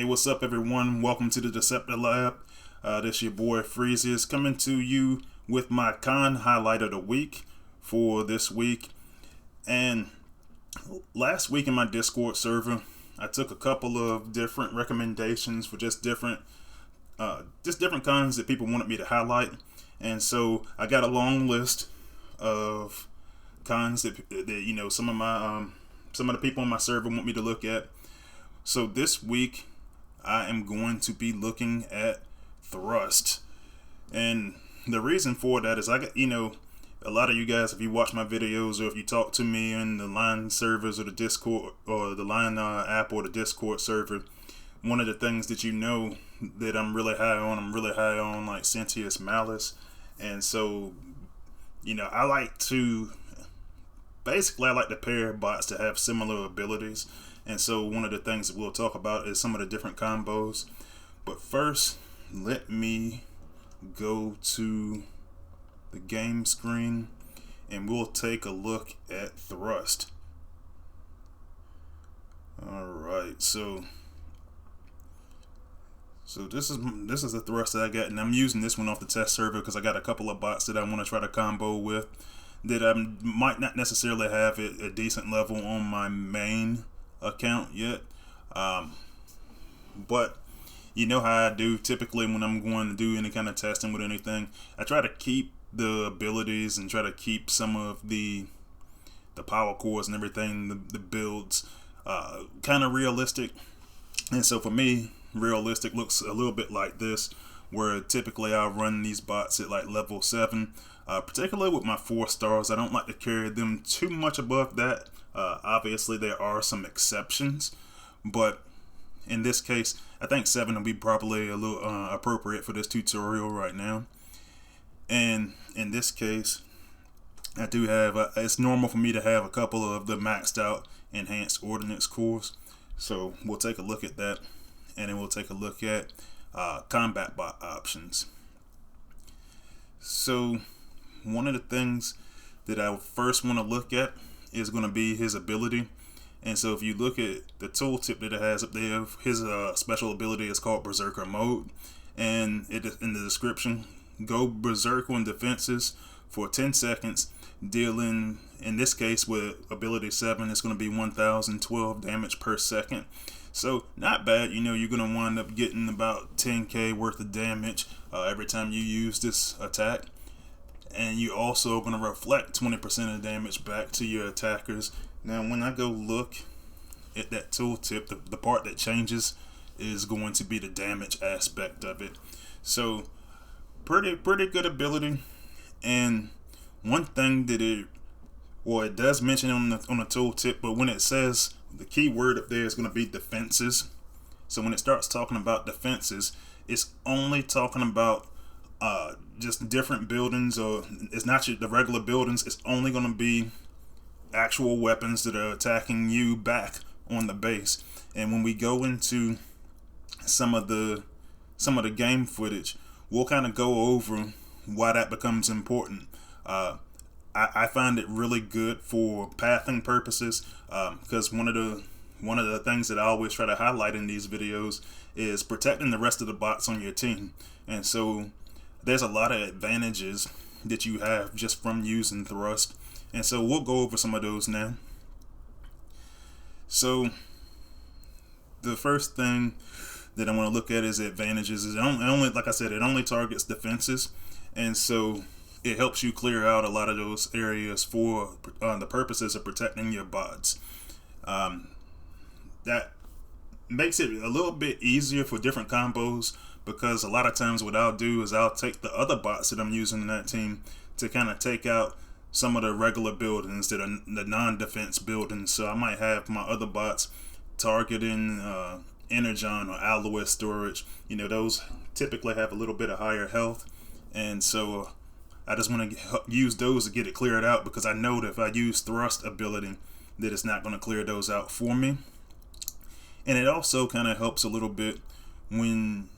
Hey, what's up, everyone? Welcome to the Deceptor Lab. This your boy Freezes coming to you with my con highlight of the week for this week. And last week in my Discord server, I took a couple of different recommendations for just different cons that people wanted me to highlight. And so I got a long list of cons that some of the people on my server want me to look at. So this week I am going to be looking at Thrust, and the reason for that is I got a lot of you guys, if you watch my videos or if you talk to me in the Line servers or the Discord or the Line app or the Discord server, one of the things that that I'm really high on like Sentius Malice. And so I like to pair bots to have similar abilities. And so one of the things that we'll talk about is some of the different combos. But first, let me go to the game screen and we'll take a look at Thrust. Alright, so this is the Thrust that I got, and I'm using this one off the test server because I got a couple of bots that I want to try to combo with that I might not necessarily have at a decent level on my main account yet, but you know how I do typically when I'm going to do any kind of testing with anything. I try to keep the abilities and try to keep some of the power cores and everything, the builds, kind of realistic. And so for me, realistic looks a little bit like this, where typically I'll run these bots at like level 7, particularly with my 4 stars. I don't like to carry them too much above that. Obviously there are some exceptions, but in this case I think 7 will be probably a little appropriate for this tutorial right now. And in this case I do have it's normal for me to have a couple of the maxed out enhanced ordnance cores, so we'll take a look at that, and then we'll take a look at combat bot options. So one of the things that I first want to look at is going to be his ability. And so if you look at the tooltip that it has up there, his special ability is called Berserker Mode, and it is in the description: go berserk on defenses for 10 seconds, dealing, in this case with ability 7, it's going to be 1012 damage per second. So not bad. You're going to wind up getting about 10k worth of damage every time you use this attack. And you also going to reflect 20% of damage back to your attackers. Now when I go look at that tooltip, the part that changes is going to be the damage aspect of it. So pretty good ability. And one thing that it does mention on the tooltip, but when it says the key word up there is going to be defenses. So when it starts talking about defenses, it's only talking about just different buildings, or it's not the regular buildings. It's only going to be actual weapons that are attacking you back on the base. And when we go into some of the game footage, we'll kind of go over why that becomes important. I find it really good for pathing purposes, because one of the things that I always try to highlight in these videos is protecting the rest of the bots on your team. And so there's a lot of advantages that you have just from using Thrust, and so we'll go over some of those now. So the first thing that I want to look at is advantages. It only, like I said, it only targets defenses, and so it helps you clear out a lot of those areas for the purposes of protecting your bots. That makes it a little bit easier for different combos, because a lot of times what I'll do is I'll take the other bots that I'm using in that team to kind of take out some of the regular buildings that are the non-defense buildings. So I might have my other bots targeting Energon or Alloy storage. Those typically have a little bit of higher health, and so I just want to use those to get it cleared out, because I know that if I use Thrust ability that it's not going to clear those out for me. And it also kind of helps a little bit when,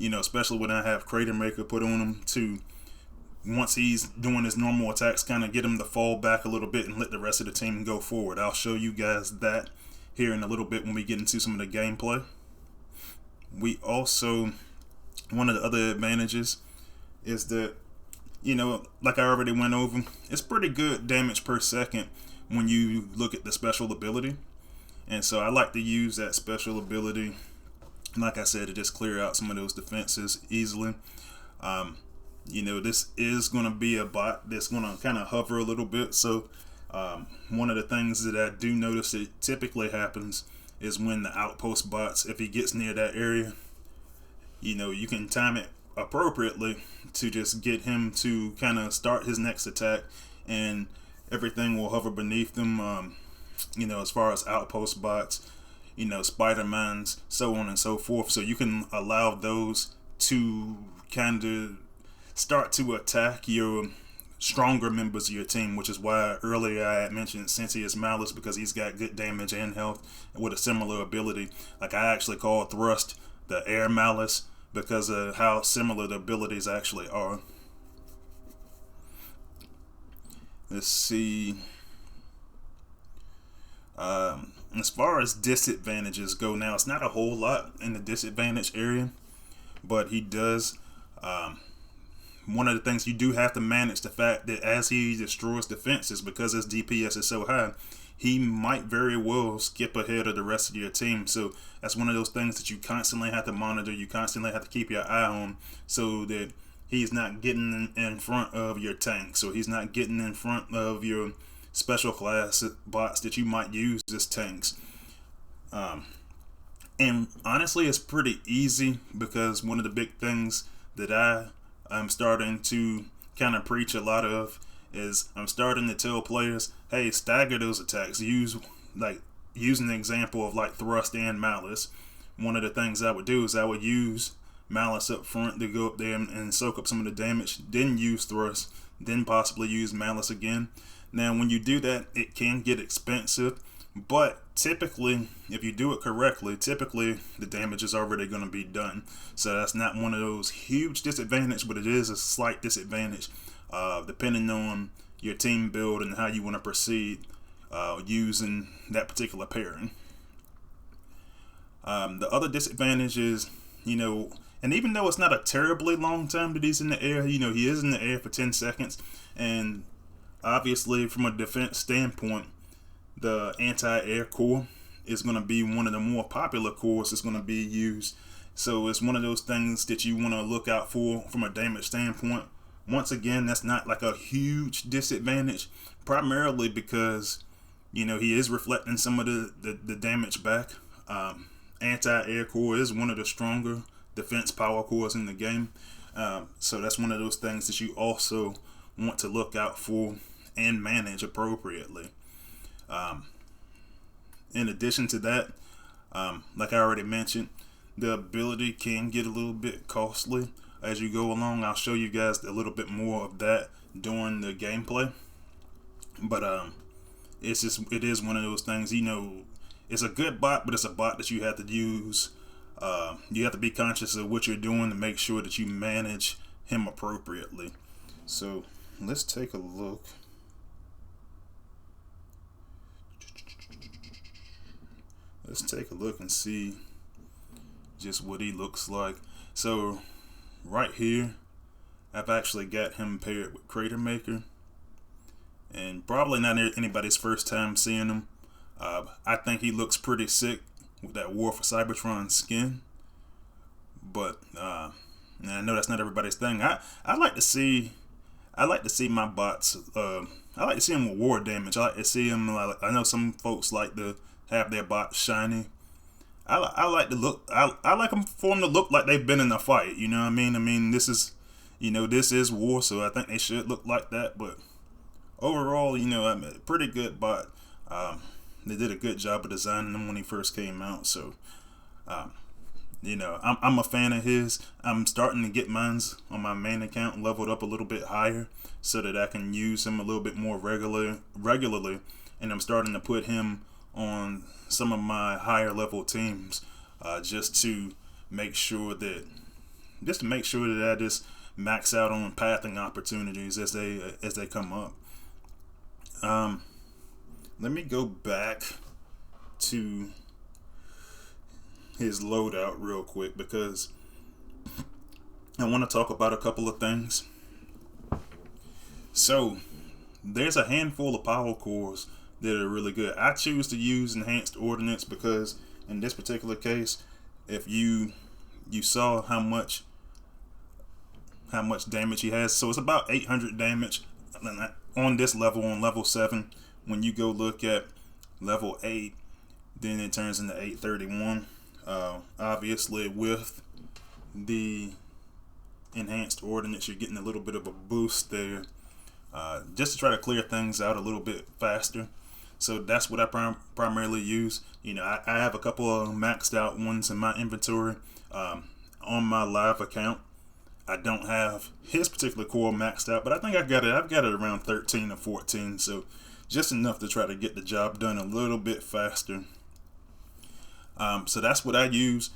especially when I have Crater Maker put on him, to, once he's doing his normal attacks, kind of get him to fall back a little bit and let the rest of the team go forward. I'll show you guys that here in a little bit when we get into some of the gameplay. We also, one of the other advantages is that, like I already went over, it's pretty good damage per second when you look at the special ability. And so I like to use that special ability, like I said, to just clear out some of those defenses easily. This is going to be a bot that's going to kind of hover a little bit. So one of the things that I do notice that typically happens is when the outpost bots, if he gets near that area, you can time it appropriately to just get him to kind of start his next attack, and everything will hover beneath them. As far as outpost bots, Spider-Mans, so on and so forth. So you can allow those to kind of start to attack your stronger members of your team, which is why earlier I had mentioned Sentius Malice, because he's got good damage and health with a similar ability. Like, I actually call Thrust the Air Malice because of how similar the abilities actually are. Let's see. As far as disadvantages go, now it's not a whole lot in the disadvantage area, but he does. One of the things you do have to manage the fact that as he destroys defenses, because his DPS is so high, he might very well skip ahead of the rest of your team. So that's one of those things that you constantly have to monitor. You constantly have to keep your eye on, so that he's not getting in front of your tank. So he's not getting in front of your special class bots that you might use as tanks. And honestly, it's pretty easy, because one of the big things that I'm starting to kind of preach a lot of is I'm starting to tell players, hey, stagger those attacks. Use an example of like Thrust and Malice. One of the things I would do is I would use Malice up front to go up there and soak up some of the damage, then use Thrust, then possibly use Malice again. Now, when you do that, it can get expensive, but typically, if you do it correctly, typically the damage is already going to be done. So that's not one of those huge disadvantages, but it is a slight disadvantage, depending on your team build and how you want to proceed using that particular pairing. The other disadvantage is, and even though it's not a terribly long time that he's in the air, he is in the air for 10 seconds, and obviously, from a defense standpoint, the anti-air core is going to be one of the more popular cores that's going to be used. So it's one of those things that you want to look out for from a damage standpoint. Once again, that's not like a huge disadvantage, primarily because, he is reflecting some of the damage back. Anti-air core is one of the stronger defense power cores in the game. So that's one of those things that you also want to look out for and manage appropriately. In addition to that, like I already mentioned, the ability can get a little bit costly as you go along. I'll show you guys a little bit more of that during the gameplay. But it is one of those things, it's a good bot, but it's a bot that you have to use. You have to be conscious of what you're doing to make sure that you manage him appropriately. So let's take a look. Let's take a look and see just what he looks like. So right here, I've actually got him paired with Crater Maker, and probably not anybody's first time seeing him. I think he looks pretty sick with that War for Cybertron skin, but I know that's not everybody's thing. I like to see my bots. I like to see them with war damage. I like to see them. I know some folks like to have their bots shiny. I like to look. I like them for them to look like they've been in a fight. You know what I mean? I mean, this is war, so I think they should look like that. But overall, I'm a pretty good bot. They did a good job of designing them when he first came out. So, I'm a fan of his. I'm starting to get mines on my main account leveled up a little bit higher so that I can use him a little bit more regularly, and I'm starting to put him on some of my higher level teams, just to make sure that I just max out on pathing opportunities as they come up. Let me go back to his loadout real quick because I want to talk about a couple of things. So there's a handful of power cores that are really good. I choose to use enhanced ordnance because in this particular case, if you saw how much damage he has, so it's about 800 damage on this level, on level 7. When you go look at level 8, then it turns into 831. Obviously with the enhanced ordnance, you're getting a little bit of a boost there, just to try to clear things out a little bit faster. So that's what I primarily use. I have a couple of maxed out ones in my inventory. On my live account, I don't have his particular core maxed out, but I think I've got it around 13 or 14. So just enough to try to get the job done a little bit faster. So that's what I use.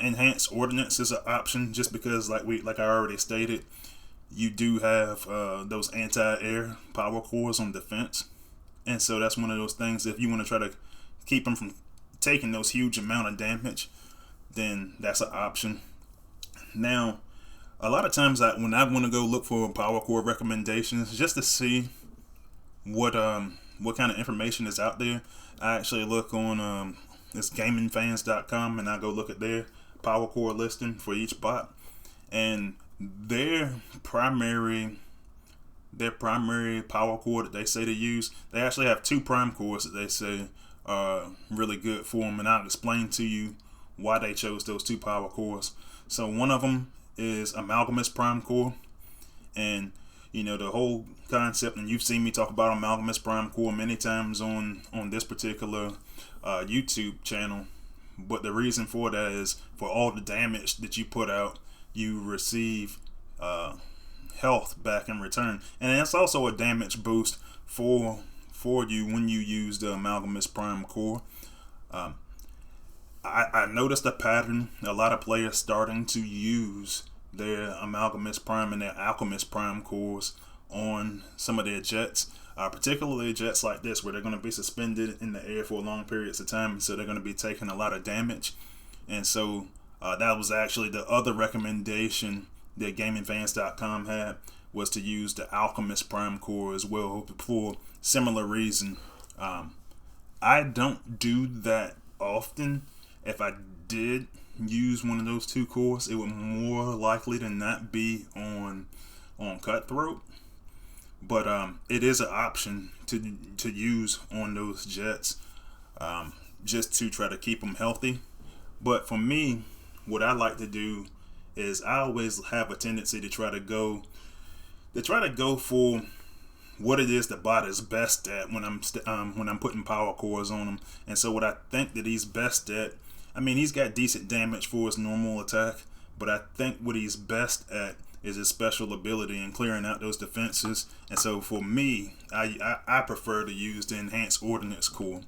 Enhanced ordnance is an option just because, like I already stated, you do have those anti-air power cores on defense, and so that's one of those things. If you want to try to keep them from taking those huge amount of damage, then that's an option. Now, a lot of times when I want to go look for power core recommendations just to see what kind of information is out there, I actually look on it's gamingfans.com, and I go look at their power core listing for each bot, and their primary power core that they say to use, they actually have 2 prime cores that they say are really good for them, and I'll explain to you why they chose those 2 power cores. So one of them is Amalgamous Prime Core, and the whole concept, and you've seen me talk about Amalgamous Prime Core many times on this particular YouTube channel, but the reason for that is for all the damage that you put out, you receive health back in return, and it's also a damage boost for you when you use the Amalgamous Prime Core. I noticed a pattern, a lot of players starting to use their Amalgamous Prime and their Alchemist Prime cores on some of their jets, particularly jets like this where they're going to be suspended in the air for long periods of time, so they're going to be taking a lot of damage. And so that was actually the other recommendation that gamingfans.com had, was to use the Alchemist Prime Core as well for similar reason. I don't do that often. If I did use one of those 2 cores, it would more likely than not be on Cutthroat, but it is an option to use on those jets, just to try to keep them healthy. But for me, what I like to do is I always have a tendency to try to go for what it is the bot is best at when I'm putting power cores on him. And so what I think that he's best at, he's got decent damage for his normal attack, but I think what he's best at is his special ability and clearing out those defenses. And so for me, I prefer to use the enhanced ordnance core.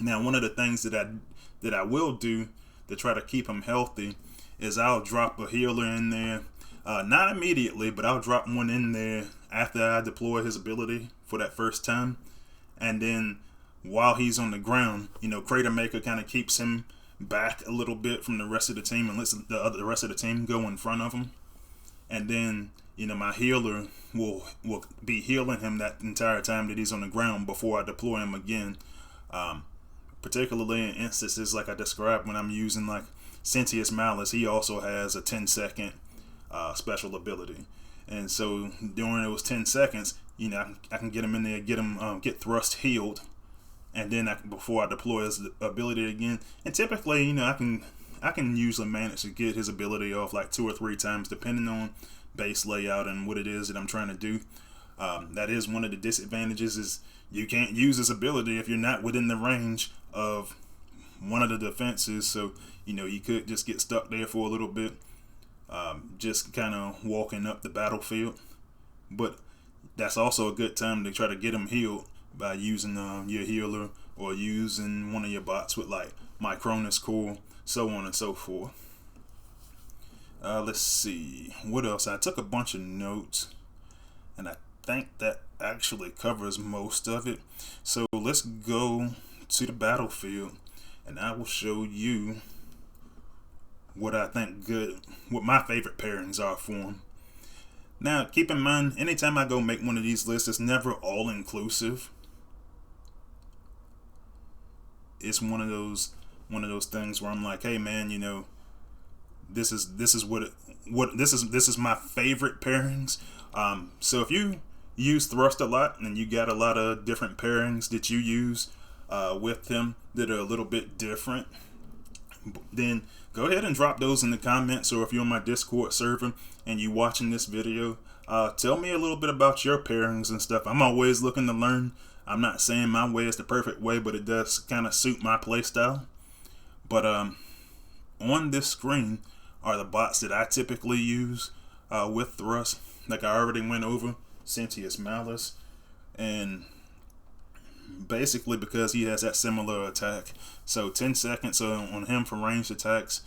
Now, one of the things that I will do to try to keep him healthy is I'll drop a healer in there, not immediately, but I'll drop one in there after I deploy his ability for that first time, and then while he's on the ground, Crater Maker kind of keeps him back a little bit from the rest of the team and lets the rest of the team go in front of him. And then, my healer will be healing him that entire time that he's on the ground before I deploy him again. Particularly in instances like I described when I'm using like Sentius Malice, he also has a 10-second special ability. And so during those 10 seconds, I can get him in there, get thrust healed, and then before I deploy his ability again. And typically, I can usually manage to get his ability off like 2 or 3 times, depending on base layout and what it is that I'm trying to do. That is one of the disadvantages, is you can't use his ability if you're not within the range of one of the defenses. So you could just get stuck there for a little bit, just kind of walking up the battlefield. But that's also a good time to try to get him healed by using your healer or using one of your bots with like Micronus Core, so on and so forth. Let's see what else. I took a bunch of notes, and I think that actually covers most of it. So let's go to the battlefield, and I will show you what I think what my favorite pairings are for him. Now, keep in mind, anytime I go make one of these lists, it's never all inclusive. It's one of those things where I'm like, hey man, this is my favorite pairings. So if you use thrust a lot and you got a lot of different pairings that you use with them that are a little bit different, then go ahead and drop those in the comments, or if you're on my Discord server and you watching this video, tell me a little bit about your pairings and stuff. I'm always looking to learn. I'm not saying my way is the perfect way, but it does kind of suit my playstyle. But on this screen are the bots that I typically use with thrust. Like I already went over, Sentius Malice, and basically because he has that similar attack. So 10 seconds on him for ranged attacks.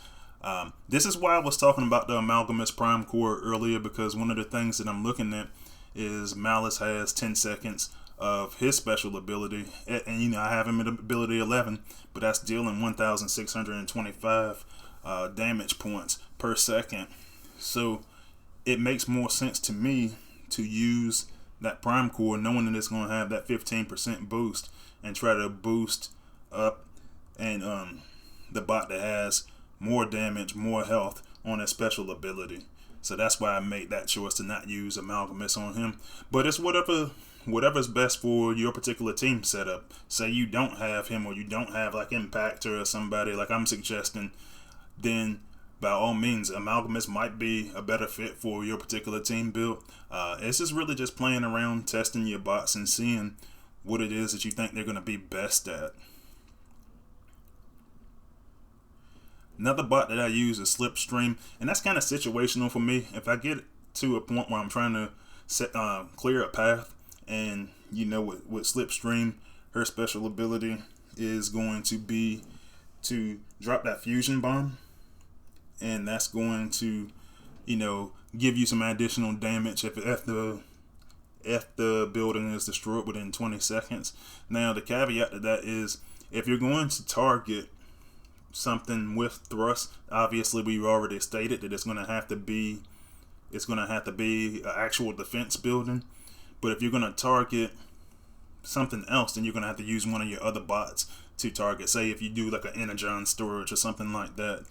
This is why I was talking about the Amalgamous Prime Core earlier, because one of the things that I'm looking at is Malice has 10 seconds of his special ability, and I have him at ability 11, but that's dealing 1,625 damage points per second. So it makes more sense to me to use that Prime Core knowing that it's going to have that 15% boost, and try to boost up and the bot that has more damage, more health on his special ability. So that's why I made that choice to not use Amalgamous on him. But it's whatever's best for your particular team setup. Say you don't have him, or you don't have like Impactor or somebody like I'm suggesting, then by all means Amalgamous might be a better fit for your particular team build. It's just really just playing around, testing your bots and seeing what it is that you think they're going to be best at. Another bot that I use is Slipstream, and that's kind of situational for me. If I get to a point where I'm trying to clear a path, and with Slipstream, her special ability is going to be to drop that fusion bomb, and that's going to give you some additional damage if the building is destroyed within 20 seconds. Now the caveat to that is, if you're going to target something with thrust, obviously we already stated that it's going to have to be an actual defense building. But if you're going to target something else, then you're going to have to use one of your other bots to target. Say if you do like an Energon storage or something like that,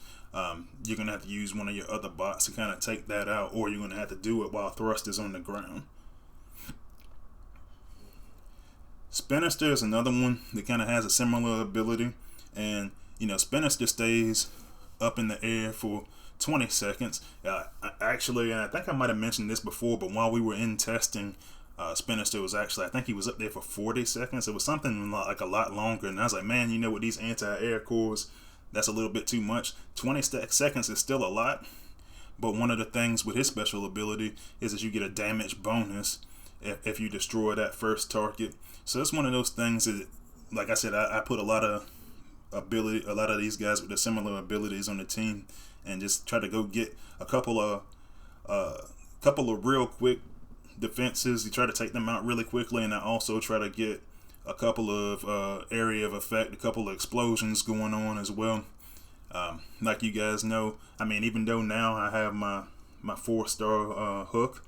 you're going to have to use one of your other bots to kind of take that out, or you're going to have to do it while thrust is on the ground. Spinister is another one that kind of has a similar ability, and Spinister stays up in the air for 20 seconds. Actually, I think I might have mentioned this before, but while we were in testing, Spinister was actually, I think he was up there for 40 seconds. It was something like a lot longer, and I was like, man, with these anti-air cores, that's a little bit too much. 20 seconds is still a lot, but one of the things with his special ability is that you get a damage bonus if you destroy that first target. So it's one of those things that, like I said, I put a lot of these guys with the similar abilities on the team, and just try to go get a couple of real quick defenses. You try to take them out really quickly, and I also try to get a couple of area of effect, a couple of explosions going on as well. Like you guys know, even though now I have my 4-star hook,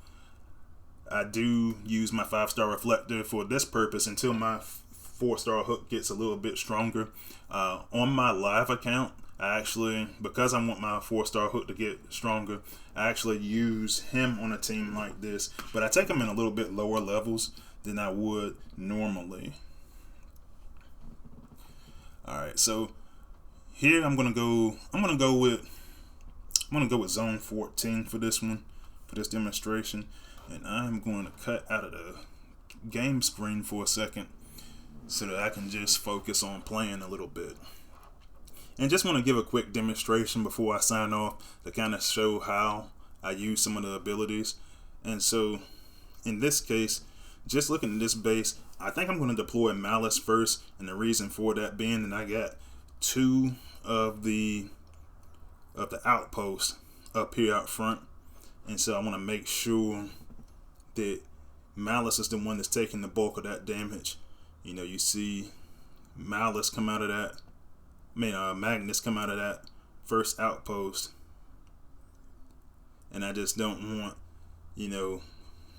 I do use my 5-star reflector for this purpose until my 4-star hook gets a little bit stronger. On my live account, I actually, because I want my 4-star hook to get stronger, I actually use him on a team like this, but I take him in a little bit lower levels than I would normally. Alright, so here I'm gonna go with zone 14 for this one, for this demonstration, and I'm going to cut out of the game screen for a second so that I can just focus on playing a little bit. And just want to give a quick demonstration before I sign off to kind of show how I use some of the abilities. And so in this case, just looking at this base, I think I'm going to deploy Malice first, and the reason for that being that I got 2 of the outposts up here out front, and so I want to make sure that Malice is the one that's taking the bulk of that damage. You see Malice come out of that, Magnus come out of that first outpost, and I just don't want, you know,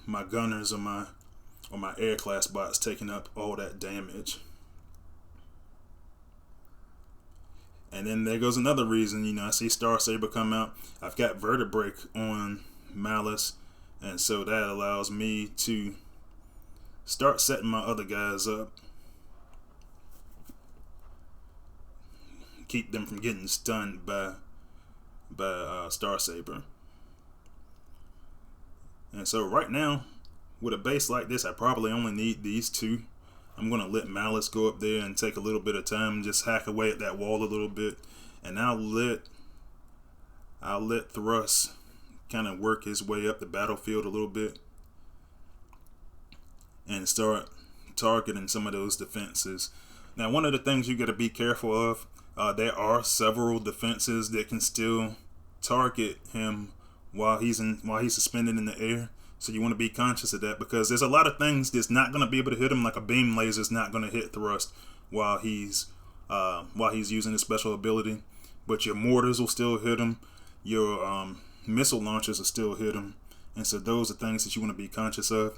my gunners or my air class bots taking up all that damage. And then there goes another reason, I see Star Saber come out. I've got Vertebrae on Malice, and so that allows me to start setting my other guys up. Keep them from getting stunned by Star Saber. And so right now, with a base like this, I probably only need these two. I'm going to let Malice go up there and take a little bit of time, just hack away at that wall a little bit, and I'll let Thrust kind of work his way up the battlefield a little bit and start targeting some of those defenses. Now, one of the things you got to be careful of, there are several defenses that can still target him while he's suspended in the air. So you want to be conscious of that, because there's a lot of things that's not going to be able to hit him. Like a beam laser is not going to hit Thrust while he's using his special ability, but your mortars will still hit him. Your missile launchers will still hit him, and so those are things that you want to be conscious of.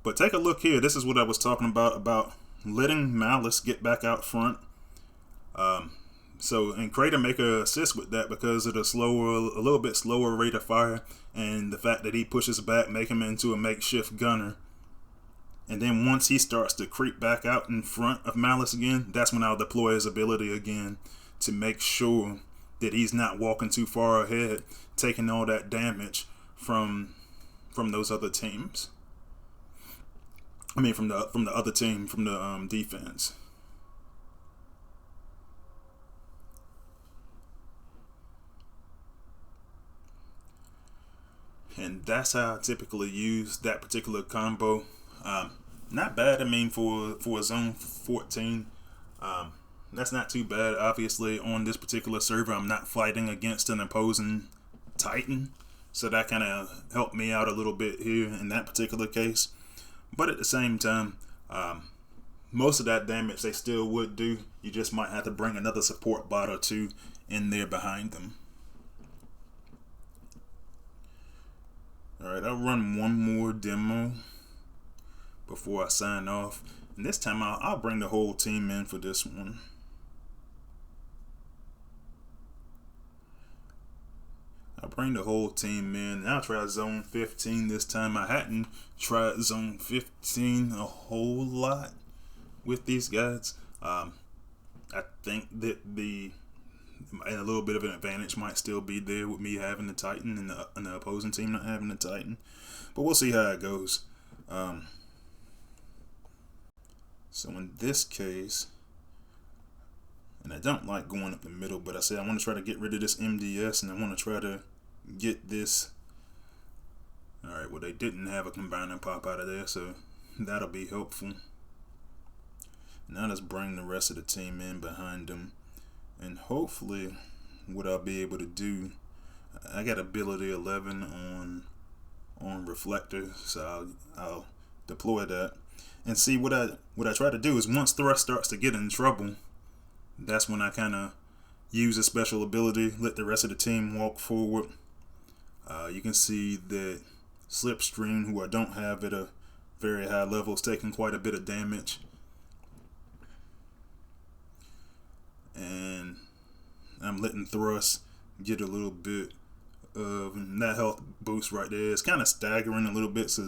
But take a look here. This is what I was talking about letting Malice get back out front. And Crater make a assist with that because of a little bit slower rate of fire, and the fact that he pushes back, make him into a makeshift gunner. And then once he starts to creep back out in front of Malice again, that's when I'll deploy his ability again to make sure that he's not walking too far ahead, taking all that damage from those other teams. I mean, from the other team, from the defense. And that's how I typically use that particular combo. Not bad. I mean, for a zone 14, that's not too bad. Obviously, on this particular server, I'm not fighting against an opposing Titan, so that kind of helped me out a little bit here in that particular case. But at the same time, most of that damage they still would do. You just might have to bring another support bot or two in there behind them. Alright, I'll run one more demo before I sign off. And this time I'll bring the whole team in for this one. I'll bring the whole team in. I'll try zone 15 this time. I hadn't tried zone 15 a whole lot with these guys. I think that a little bit of an advantage might still be there with me having the Titan and the opposing team not having the Titan, but we'll see how it goes. So in this case, and I don't like going up the middle, but I said I want to try to get rid of this MDS, and I want to try to get this. Alright, well, they didn't have a combining pop out of there, so that'll be helpful. Now let's bring the rest of the team in behind them. And hopefully what I'll be able to do, I got ability 11 on reflector, so I'll deploy that. And see, what I try to do is once Thrust starts to get in trouble, that's when I kind of use a special ability, let the rest of the team walk forward. You can see that Slipstream, who I don't have at a very high level, is taking quite a bit of damage. And I'm letting Thrust get a little bit of that health boost right there. It's kind of staggering a little bit, so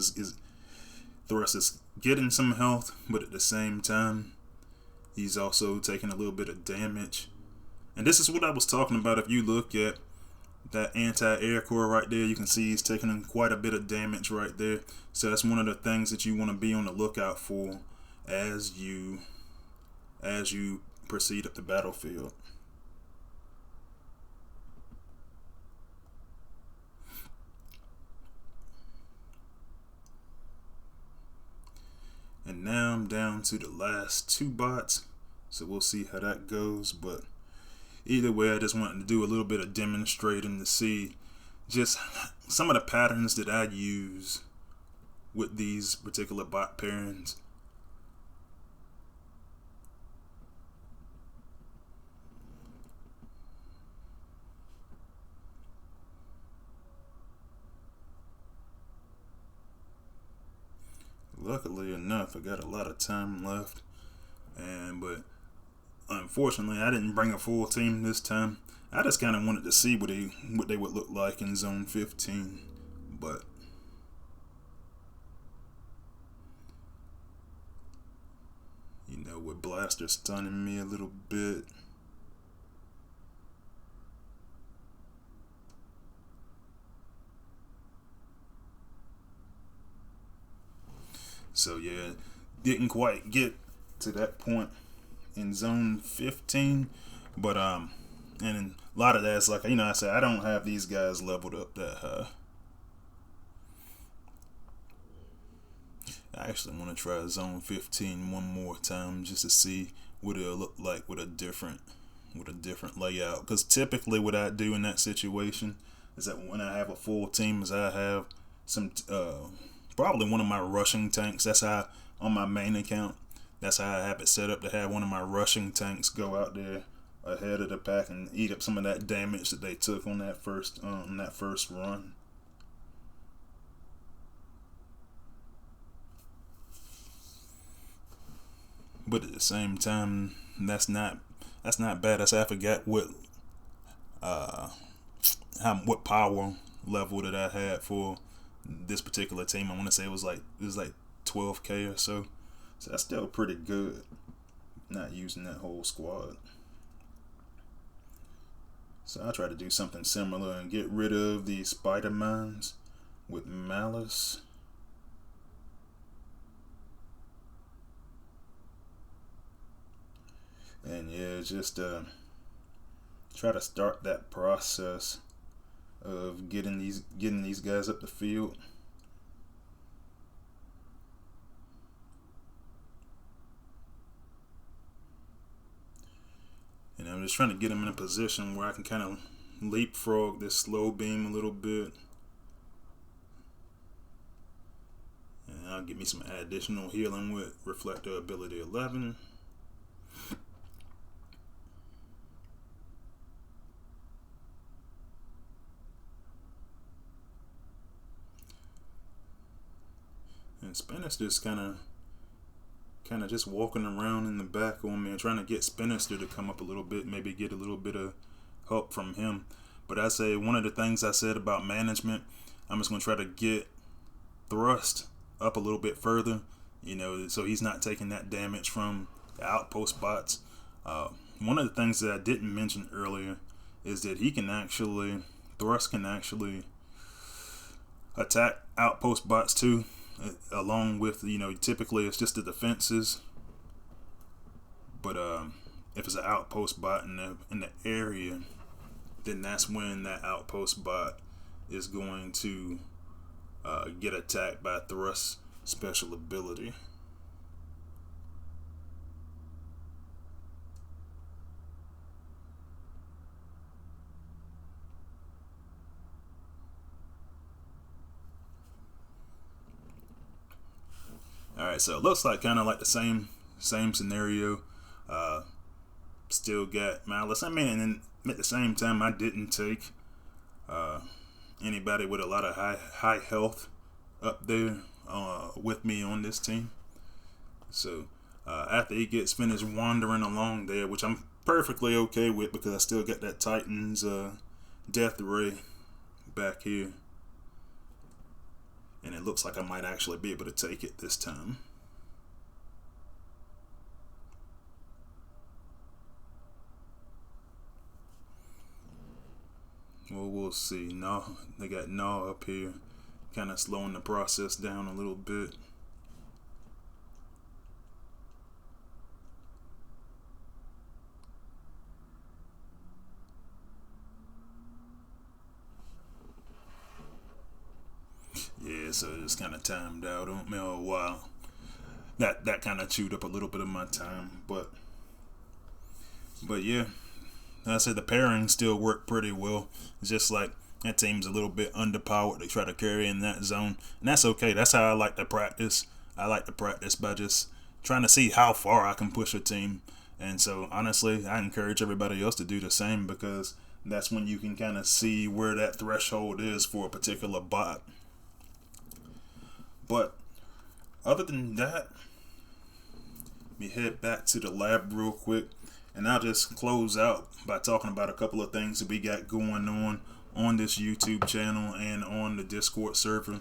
Thrust is getting some health, but at the same time, he's also taking a little bit of damage. And this is what I was talking about. If you look at that anti-air core right there, you can see he's taking quite a bit of damage right there. So that's one of the things that you want to be on the lookout for as you proceed up the battlefield. And now I'm down to the last two bots, so we'll see how that goes. But either way, I just wanted to do a little bit of demonstrating to see just some of the patterns that I use with these particular bot pairings. luckily enough, I got a lot of time left, but unfortunately, I didn't bring a full team this time. I just kind of wanted to see what they would look like in Zone 15, but with Blaster stunning me a little bit. So yeah, didn't quite get to that point in Zone 15, but and a lot of that's like, I said I don't have these guys leveled up that high. I actually want to try Zone 15 one more time just to see what it'll look like with a different layout. Because typically what I do in that situation is that when I have a full team, is I have some probably one of my rushing tanks. That's how on my main account. That's how I have it set up to have one of my rushing tanks go out there ahead of the pack and eat up some of that damage that they took on that first run. But at the same time, that's not bad. I forgot what power level that I had for this particular team. I want to say it was like 12K or so. So that's still pretty good. Not using that whole squad. So I try to do something similar and get rid of the spider mines with malice. And yeah, just try to start that process of getting these guys up the field. And I'm just trying to get them in a position where I can kind of leapfrog this slow beam a little bit. And I'll give me some additional healing with Reflector Ability 11. And Spinister is kind of just walking around in the back on me and trying to get Spinister to come up a little bit, maybe get a little bit of help from him. But I say one of the things I said about management, I'm just going to try to get Thrust up a little bit further, so he's not taking that damage from the outpost bots. One of the things that I didn't mention earlier is that Thrust can actually attack outpost bots too. Along with, typically it's just the defenses, but if it's an outpost bot in the area, then that's when that outpost bot is going to get attacked by Thrust special ability. Alright, so it looks like kind of like the same scenario. Still got Malice. And then at the same time, I didn't take anybody with a lot of high health up there with me on this team. So after he gets finished wandering along there, which I'm perfectly okay with because I still got that Titan's Death Ray back here. And it looks like I might actually be able to take it this time. Well, we'll see. No, they got Gnaw up here, kind of slowing the process down a little bit. Yeah, so it just kind of timed out on me a while. That kind of chewed up a little bit of my time, but yeah, like I said, the pairings still work pretty well. It's just like that team's a little bit underpowered to try to carry in that zone, and that's okay. That's how I like to practice. I like to practice by just trying to see how far I can push a team, and so honestly, I encourage everybody else to do the same because that's when you can kind of see where that threshold is for a particular bot. But Other than that, let me head back to the lab real quick, and I'll just close out by talking about a couple of things that we got going on this YouTube channel and on the Discord server.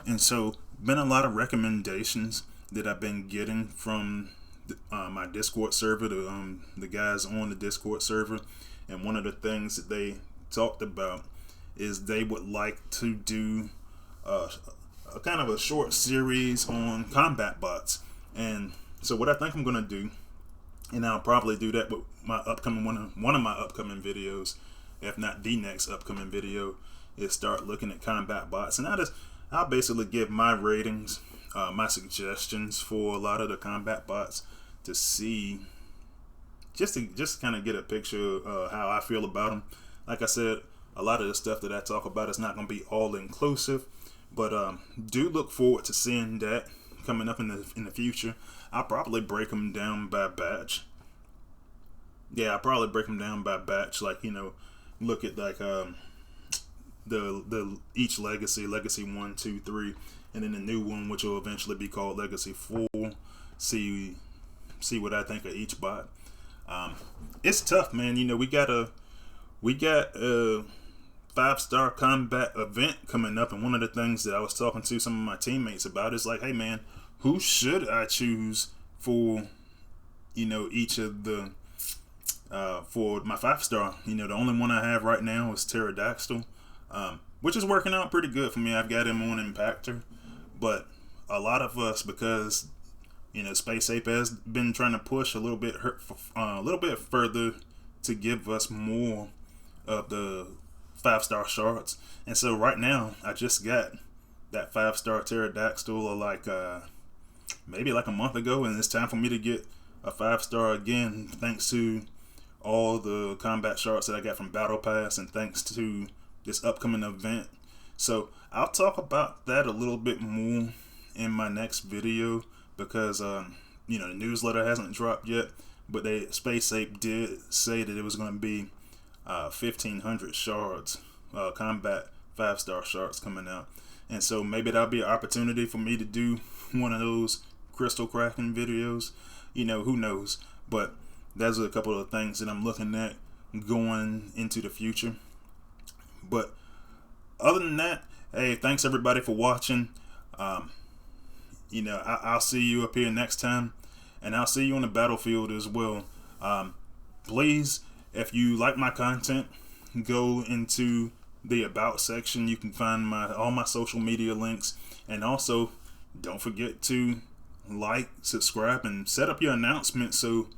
And so, been a lot of recommendations that I've been getting from my Discord server, the guys on the Discord server. And one of the things that they talked about is they would like to do a kind of a short series on combat bots. And so what I think I'm gonna do, and I'll probably do that with my upcoming one of my upcoming videos, if not the next upcoming video, is start looking at combat bots. And I'll basically give my ratings, my suggestions for a lot of the combat bots to see, just kind of get a picture of how I feel about them. Like I said, a lot of the stuff that I talk about is not going to be all inclusive, but do look forward to seeing that coming up in the future. I'll probably break them down by batch. Yeah, I'll probably break them down by batch. Like, look at like the each legacy 1, 2, 3, and then the new one, which will eventually be called Legacy 4. See what I think of each bot. It's tough, man. We got a 5-star combat event coming up, and one of the things that I was talking to some of my teammates about is like, hey man, who should I choose for each of the for my 5-star? The only one I have right now is Pterodactyl, which is working out pretty good for me. I've got him on Impactor, but a lot of us, because Space Ape has been trying to push a little bit further to give us more of the 5-star shards. And so right now I just got that 5-star Pterodactyl maybe like a month ago, and it's time for me to get a 5-star again, thanks to all the combat shards that I got from Battle Pass and thanks to this upcoming event. So I'll talk about that a little bit more in my next video, because the newsletter hasn't dropped yet, but Space Ape did say that it was going to be 1,500 shards, combat 5-star shards coming out. And so maybe that'll be an opportunity for me to do one of those crystal cracking videos. Who knows? But those are a couple of things that I'm looking at going into the future. But other than that, hey, thanks everybody for watching. I'll see you up here next time, and I'll see you on the battlefield as well. Please, if you like my content, go into the About section. You can find all my social media links, and also don't forget to like, subscribe, and set up your announcements, so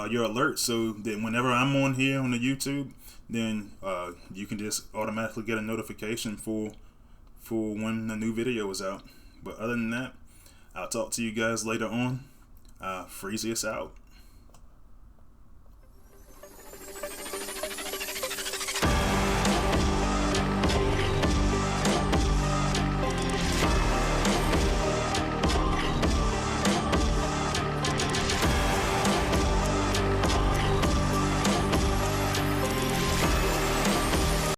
your alerts, so that whenever I'm on here on the YouTube, then you can just automatically get a notification for when the new video is out. But other than that, I'll talk to you guys later on. Freezius out.